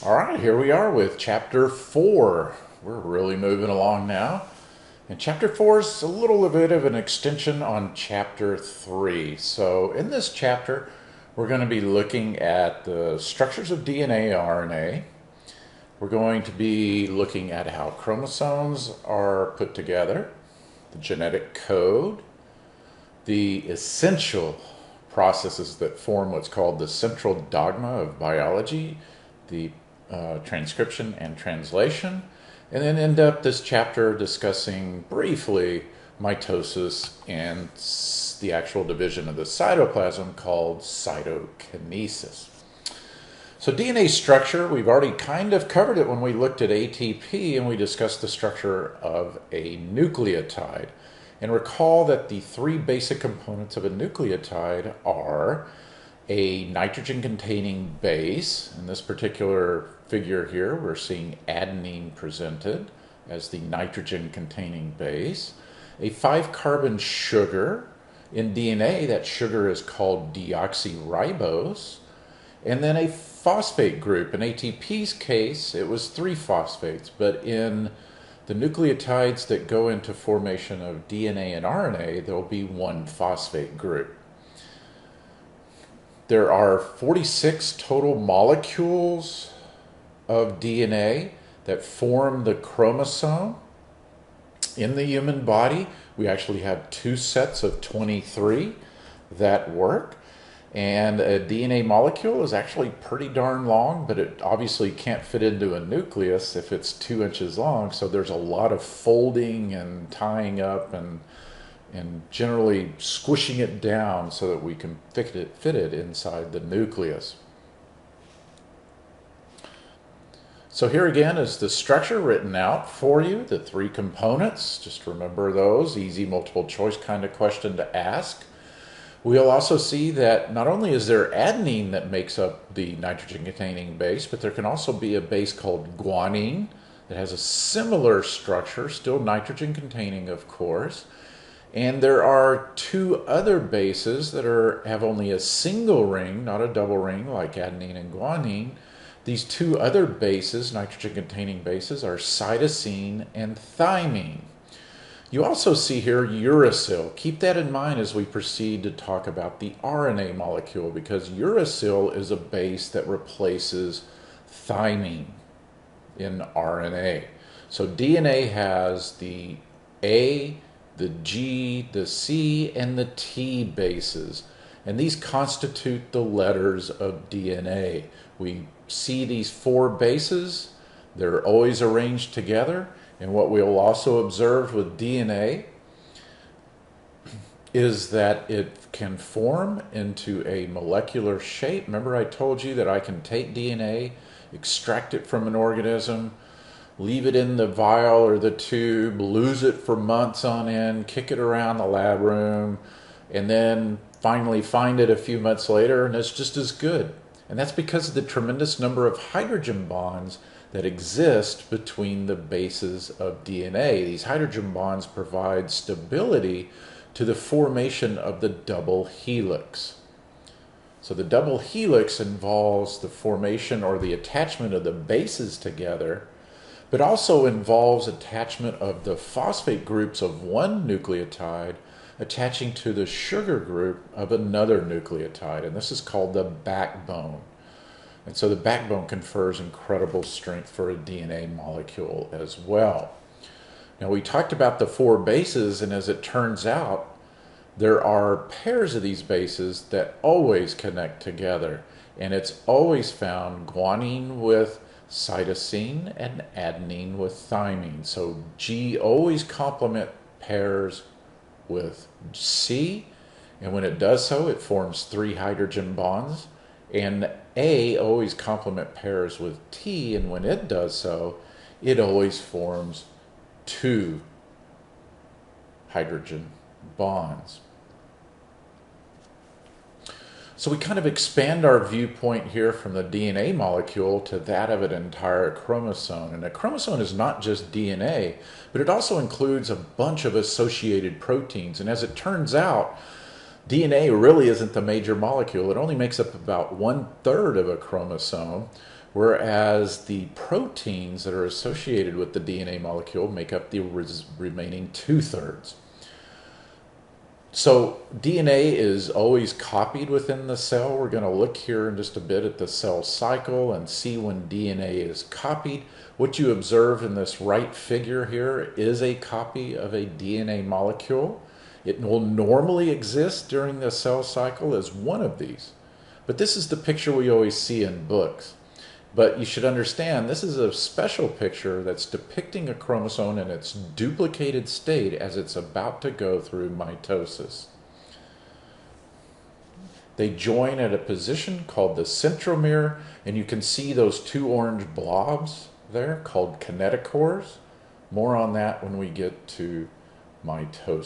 All right, here we are with chapter 4. We're really moving along now. And chapter 4 is a little bit of an extension on chapter 3. So, in this chapter, we're going to be looking at the structures of DNA, RNA. We're going to be looking at how chromosomes are put together, the genetic code, the essential processes that form what's called the central dogma of biology, the transcription and translation, and then end up this chapter discussing briefly mitosis and the actual division of the cytoplasm called cytokinesis. So DNA structure, we've already kind of covered it when we looked at ATP and we discussed the structure of a nucleotide. And recall that the three basic components of a nucleotide are a nitrogen-containing base. In this particular figure here, we're seeing adenine presented as the nitrogen-containing base. A 5-carbon sugar. In DNA, that sugar is called deoxyribose. And then a phosphate group. In ATP's case, it was 3 phosphates, but in the nucleotides that go into formation of DNA and RNA, there will be 1 phosphate group. There are 46 total molecules of DNA that form the chromosome. In the human body, we actually have 2 sets of 23 that work. And a DNA molecule is actually pretty darn long, but it obviously can't fit into a nucleus if it's 2 inches long. So there's a lot of folding and tying up and generally squishing it down so that we can fit it inside the nucleus. So here again is the structure written out for you, the 3 components. Just remember those, easy multiple choice kind of question to ask. We'll also see that not only is there adenine that makes up the nitrogen-containing base, but there can also be a base called guanine that has a similar structure, still nitrogen-containing, of course. And there are 2 other bases that have only a single ring, not a double ring like adenine and guanine. These 2 other bases, nitrogen-containing bases, are cytosine and thymine. You also see here uracil. Keep that in mind as we proceed to talk about the RNA molecule, because uracil is a base that replaces thymine in RNA. So DNA has the A, the G, the C, and the T bases. And these constitute the letters of DNA. We see these 4 bases. They're always arranged together. And what we'll also observe with DNA is that it can form into a molecular shape. Remember I told you that I can take DNA, extract it from an organism, leave it in the vial or the tube, lose it for months on end, kick it around the lab room, and then finally find it a few months later and it's just as good. And that's because of the tremendous number of hydrogen bonds that exist between the bases of DNA. These hydrogen bonds provide stability to the formation of the double helix. So the double helix involves the formation or the attachment of the bases together, but also involves attachment of the phosphate groups of one nucleotide attaching to the sugar group of another nucleotide, and this is called the backbone. And so the backbone confers incredible strength for a DNA molecule as well. Now we talked about the 4 bases, and as it turns out, there are pairs of these bases that always connect together, and it's always found guanine with cytosine and adenine with thymine. So G always complement pairs with C, and when it does so, it forms 3 hydrogen bonds. And A always complement pairs with T, and when it does so, it always forms 2 hydrogen bonds. So we kind of expand our viewpoint here from the DNA molecule to that of an entire chromosome. And a chromosome is not just DNA, but it also includes a bunch of associated proteins. And as it turns out, DNA really isn't the major molecule. It only makes up about 1/3 of a chromosome, whereas the proteins that are associated with the DNA molecule make up the remaining 2/3. So DNA is always copied within the cell. We're going to look here in just a bit at the cell cycle and see when DNA is copied. What you observe in this right figure here is a copy of a DNA molecule. It will normally exist during the cell cycle as one of these. But this is the picture we always see in books. But you should understand this is a special picture that's depicting a chromosome in its duplicated state as it's about to go through mitosis. They join at a position called the centromere, and you can see those two orange blobs there called kinetochores. More on that when we get to mitosis.